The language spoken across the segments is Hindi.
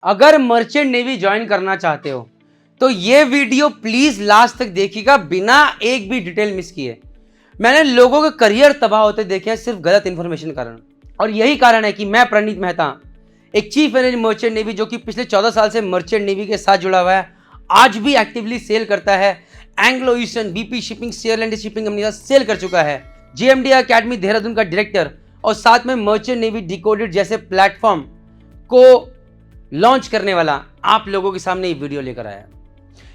अगर मर्चेंट नेवी ज्वाइन करना चाहते हो तो ये वीडियो प्लीज लास्ट तक देखिएगा बिना एक भी डिटेल मिस किए। मैंने लोगों के करियर तबाह होते देखे हैं सिर्फ गलत इंफॉर्मेशन कारण, और यही कारण है कि मैं प्रणीत मेहता, एक चीफ इंजीनियर मर्चेंट नेवी जो कि पिछले 14 साल से मर्चेंट नेवी के साथ जुड़ा हुआ है, आज भी एक्टिवली सेल करता है। एंग्लो ईस्टर्न, बीपी शिपिंग, शेयरलैंड शिपिंग कंपनी का सेल कर चुका है। जेएमडी अकेडमी देहरादून का डायरेक्टर, और साथ में मर्चेंट नेवी डिकोडेड जैसे प्लेटफॉर्म को लॉन्च करने वाला आप लोगों के सामने ये वीडियो लेकर आया।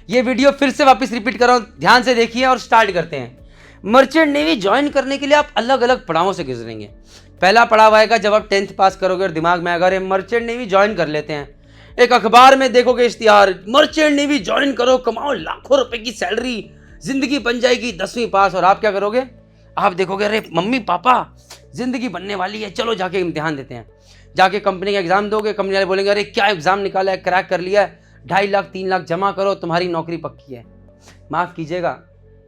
ये वीडियो फिर से वापस रिपीट कर रहा हूं, ध्यान से देखिए और स्टार्ट करते हैं। मर्चेंट नेवी ज्वाइन करने के लिए आप अलग अलग पड़ावों से गुजरेंगे। पहला पड़ाव आएगा जब आप 10th पास करोगे और दिमाग में आएगा अरे मर्चेंट नेवी ज्वाइन कर लेते हैं। एक अखबार में देखोगे इश्तिहार, मर्चेंट नेवी ज्वाइन करो, कमाओ लाखों रुपए की सैलरी, जिंदगी बन जाएगी 10वीं पास। और आप क्या करोगे? आप देखोगे अरे मम्मी पापा जिंदगी बनने वाली है, चलो जाके इम्तिहान देते हैं। जाके कंपनी का एग्जाम दोगे, कंपनी वाले बोलेंगे अरे क्या एग्जाम निकाला है, क्रैक कर लिया है, 2.5 लाख 3 लाख जमा करो, तुम्हारी नौकरी पक्की है। माफ कीजिएगा,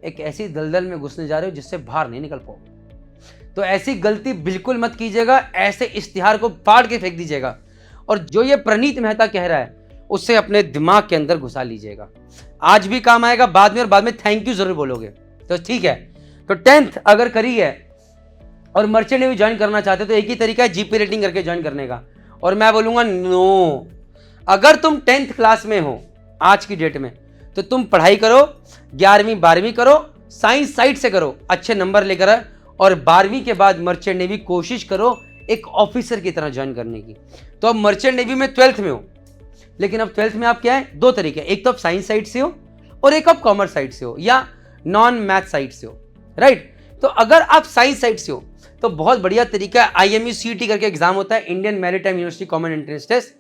एक ऐसी दलदल में घुसने जा रहे हो जिससे बाहर नहीं निकल पाओगे। तो ऐसी गलती बिल्कुल मत कीजिएगा, ऐसे इश्तिहार को फाड़ के फेंक दीजिएगा। और जो ये प्रणीत मेहता कह रहा है उससे अपने दिमाग के अंदर घुसा लीजिएगा। आज भी काम आएगा बाद में, और बाद में थैंक यू जरूर बोलोगे। तो ठीक है, तो 10th अगर करी है और मर्चेंट नेवी ज्वाइन करना चाहते हो तो एक ही तरीका है जीपी रेटिंग करके ज्वाइन करने का। और मैं बोलूंगा नो, अगर तुम 10th क्लास में हो आज की डेट में तो तुम पढ़ाई करो, 11वीं 12वीं करो, साइंस साइड से करो, अच्छे नंबर लेकर आए, और 12वीं के बाद मर्चेंट नेवी कोशिश करो एक ऑफिसर की तरह ज्वाइन करने की। तो अब मर्चेंट नेवी में 12th में हो, लेकिन अब 12th में आप क्या है, दो तरीके, एक तो आप साइंस साइड से हो और एक आप कॉमर्स साइड से हो या नॉन मैथ साइड से हो, राइट। तो अगर आप साइंस साइड से हो तो बहुत बढ़िया तरीका है, IMU-CET करके एग्जाम होता है, Indian Maritime University Common Entrance Test.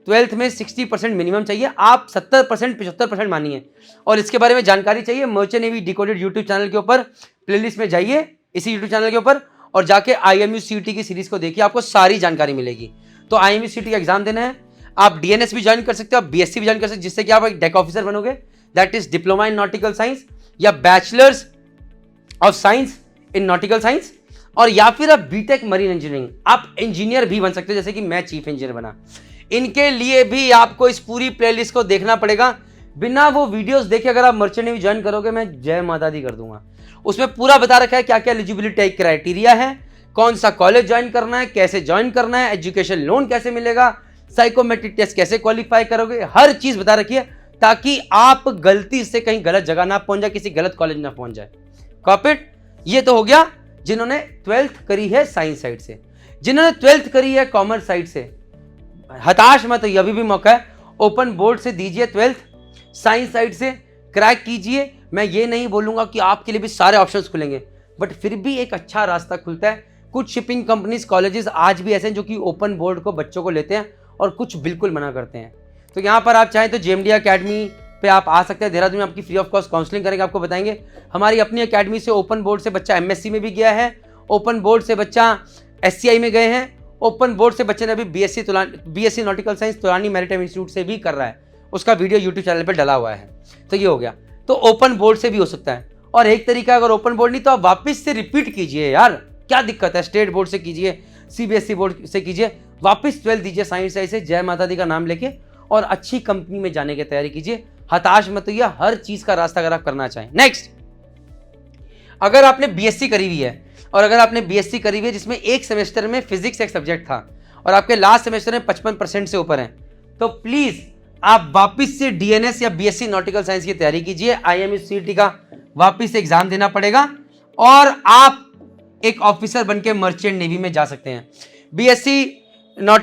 12th में 60% मिनिमम चाहिए, आप 70% 75% मानिए। और इसके बारे में जानकारी चाहिए, merchant navy decoded YouTube channel के ऊपर प्लेलिस्ट में जाइए, इसी यूट्यूब चैनल के ऊपर, और जाके IMU-CET की सीरीज को देखिए, आपको सारी जानकारी मिलेगी। तो IMU-CET का एग्जाम देना है, आप DNS भी ज्वाइन कर सकते हो, आप BSc भी ज्वाइन कर सकते हो, जिससे कि आप एक डेक ऑफिसर बनोगे, that is diploma in nautical science या bachelors of science in nautical science, और या फिर आप बीटेक मरीन इंजीनियरिंग, आप इंजीनियर भी बन सकते हो, जैसे कि मैं चीफ इंजीनियर बना। इनके लिए भी आपको इस पूरी प्लेलिस्ट को देखना पड़ेगा। बिना वो वीडियोस देखे अगर आप मर्चेंट नेवी ज्वाइन करोगे, मैं जय माता दी कर दूंगा। उसमें पूरा बता रखा है क्या क्या एलिजिबिलिटी क्राइटेरिया है, कौन सा कॉलेज ज्वाइन करना है, कैसे ज्वाइन करना है, एजुकेशन लोन कैसे मिलेगा, साइकोमेट्रिक टेस्ट कैसे क्वालिफाई करोगे, हर चीज बता रखी है, ताकि आप गलती से कहीं गलत जगह ना पहुंच जाए, किसी गलत कॉलेज ना पहुंच जाए। कॉपीट। ये तो हो गया जिन्होंने 12th करी है साइंस साइड से। जिन्होंने 12th करी है कॉमर्स साइड से, हताश मत होइए, अभी भी मौका है, ओपन बोर्ड से दीजिए 12th, साइंस साइड से क्रैक कीजिए। मैं ये नहीं बोलूंगा कि आपके लिए भी सारे ऑप्शंस खुलेंगे, बट फिर भी एक अच्छा रास्ता खुलता है। कुछ शिपिंग कंपनीज, कॉलेजेस आज भी ऐसे हैं जो कि ओपन बोर्ड को बच्चों को लेते हैं, और कुछ बिल्कुल मना करते हैं। तो यहाँ पर आप चाहें तो जेएमडी अकेडमी पे आप आ सकते हैं, देहरादून में आपकी फ्री ऑफ कॉस्ट काउंसलिंग करेंगे, आपको बताएंगे। हमारी अपनी अकेडमी से ओपन बोर्ड से बच्चा MSc में भी गया है, ओपन बोर्ड से बच्चा SCI में गए हैं, ओपन बोर्ड से बच्चे ने अभी BSc nautical science Tulane maritime institute से भी कर रहा है, उसका वीडियो यूट्यूब चैनल पर डला हुआ है। तो ये हो गया, तो ओपन बोर्ड से भी हो सकता है। और एक तरीका, अगर ओपन बोर्ड नहीं तो आप वापस से रिपीट कीजिए यार, क्या दिक्कत है, स्टेट बोर्ड से कीजिए, CBSE बोर्ड से कीजिए, वापस 12th दीजिए साइंस साइड से, जय माता दी का नाम लेके, और अच्छी कंपनी में जाने की तैयारी कीजिए। हताश मत होइए, हर चीज का रास्ता अगर आप करना चाहें। नेक्स्ट, अगर आपने BSc करी हुई है, और अगर आपने BSc करी हुई है जिसमें एक सेमेस्टर में फिजिक्स एक सब्जेक्ट था, और आपके लास्ट सेमेस्टर में 55% से ऊपर है, तो प्लीज आप वापिस से DNS या BSc नॉटिकल साइंस की तैयारी कीजिए। IMU-CET का वापिस से एग्जाम देना पड़ेगा, और आप एक ऑफिसर बनके मर्चेंट नेवी में जा सकते हैं।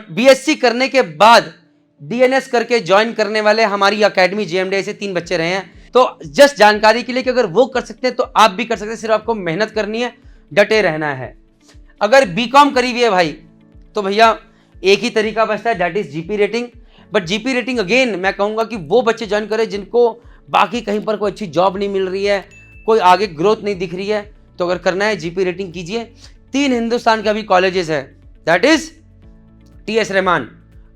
BSc करने के बाद DNS करके ज्वाइन करने वाले हमारी अकेडमी JMDI से 3 बच्चे रहे हैं। तो जस्ट जानकारी के लिए कि अगर वो कर सकते हैं तो आप भी कर सकते हैं, सिर्फ आपको मेहनत करनी है, डटे रहना है। अगर BCom करी हुई है भाई, तो भैया एक ही तरीका बचता है, that is GP rating. But GP rating again मैं कहूंगा कि वो बच्चे ज्वाइन करें जिनको बाकी कहीं पर कोई अच्छी जॉब नहीं मिल रही है, कोई आगे ग्रोथ नहीं दिख रही है। तो अगर करना है जीपी रेटिंग कीजिए। 3 हिंदुस्तान के अभी कॉलेजेस है, that is TS Rahman,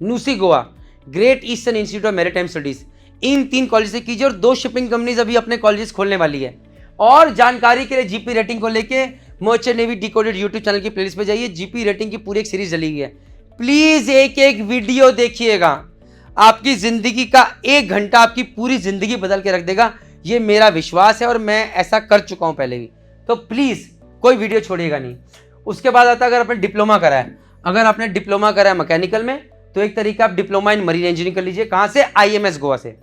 NUSI Goa, Great Eastern Institute of Maritime Studies, इन 3 कॉलेज से कीजिए। और 2 शिपिंग कंपनीज अभी अपने कॉलेजेस खोलने वाली है। और जानकारी के लिए जीपी रेटिंग को लेके merchant navy decoded YouTube channel की प्लेलिस्ट पे जाइए, जीपी रेटिंग की पूरी एक सीरीज डली हुई है। प्लीज एक एक वीडियो देखिएगा। आपकी जिंदगी का 1 घंटा आपकी पूरी जिंदगी बदल के रख देगा, ये मेरा विश्वास है और मैं ऐसा कर चुका हूं पहले भी। तो प्लीज कोई वीडियो छोड़िएगा नहीं। उसके बाद आता है अगर आपने डिप्लोमा करा है, अगर आपने डिप्लोमा करा है मैकेनिकल में, तो एक तरीका आप डिप्लोमा इन मरीन इंजीनियरिंग कर लीजिए। कहां से? IMS गोवा से।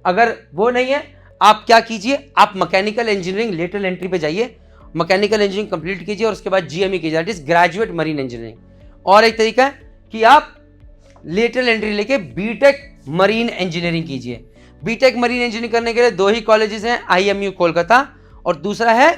अगर वो नहीं है, आप क्या कीजिए, आप मैकेनिकल इंजीनियरिंग लेटरल एंट्री पे जाइए, मैकेनिकल इंजीनियरिंग कंप्लीट कीजिए और उसके बाद GME कीजिए, that is graduate marine engineering. और एक तरीका है कि आप लेटरल एंट्री लेके बीटेक मरीन इंजीनियरिंग कीजिए। बीटेक मरीन इंजीनियरिंग करने के लिए 2 ही कॉलेजेस हैं, IMU कोलकाता और दूसरा है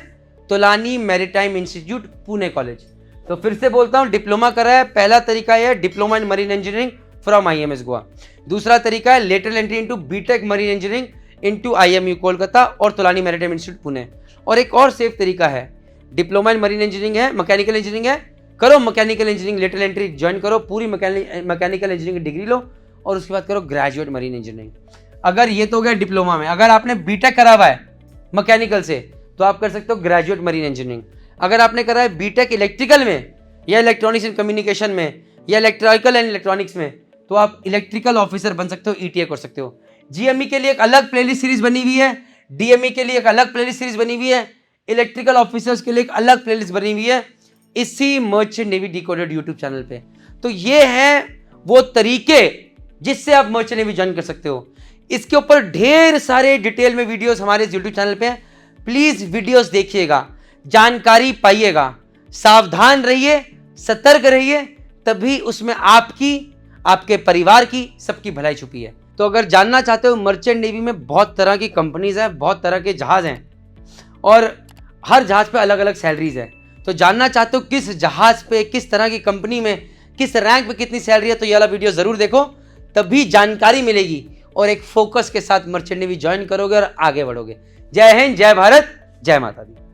Tolani maritime institute Pune college. तो फिर से बोलता हूं, डिप्लोमा करा है, पहला तरीका है diploma in marine engineering from IMS Goa. दूसरा तरीका है lateral entry into BTech marine engineering into IMU Kolkata और तोलानी मैरीटाइम इंस्टीट्यूट पुणे। और एक और सेफ तरीका है, डिप्लोमा इन मरीन इंजीनियरिंग है, मैकेनिकल इंजीनियरिंग है, करो mechanical engineering lateral entry join करो, पूरी मैकेनिकल इंजीनियरिंग की डिग्री लो और उसके बाद करो ग्रेजुएट मरीन इंजीनियरिंग। अगर ये तो हो गया डिप्लोमा में। अगर आपने बीटेक करा हुआ है मैकेनिकल से, तो आप कर सकते हो ग्रेजुएट मरीन इंजीनियरिंग। अगर आपने करा है बीटेक इलेक्ट्रिकल में या इलेक्ट्रॉनिक्स एंड कम्युनिकेशन में या इलेक्ट्रिकल एंड इलेक्ट्रॉनिक्स में, तो आप इलेक्ट्रिकल ऑफिसर बन सकते हो, ETA कर सकते हो। GME के लिए एक अलग प्लेलिस्ट सीरीज बनी हुई है, DME के लिए एक अलग प्लेलिस्ट सीरीज बनी हुई है, इलेक्ट्रिकल ऑफिसर्स के लिए एक अलग प्लेलिस्ट बनी हुई है इसी merchant navy decoded YouTube channel पे। तो ये है वो तरीके जिससे आप मर्चेंट नेवी ज्वाइन कर सकते हो। इसके ऊपर ढेर सारे डिटेल में वीडियोस हमारे यूट्यूब चैनल पे हैं, प्लीज वीडियोस देखिएगा, जानकारी पाइएगा, सावधान रहिए, सतर्क रहिए, तभी उसमें आपकी, आपके परिवार की, सबकी भलाई छुपी है। तो अगर जानना चाहते हो, मर्चेंट नेवी में बहुत तरह की कंपनीज हैं, बहुत तरह के जहाज हैं और हर जहाज पे अलग अलग सैलरीज है। तो जानना चाहते हो किस जहाज पे, किस तरह की कंपनी में, किस रैंक पे कितनी सैलरी है, तो ये वाला वीडियो जरूर देखो, तभी जानकारी मिलेगी और एक फोकस के साथ मर्चेंट नेवी ज्वाइन करोगे और आगे बढ़ोगे। जय हिंद, जय भारत, जय माता दी।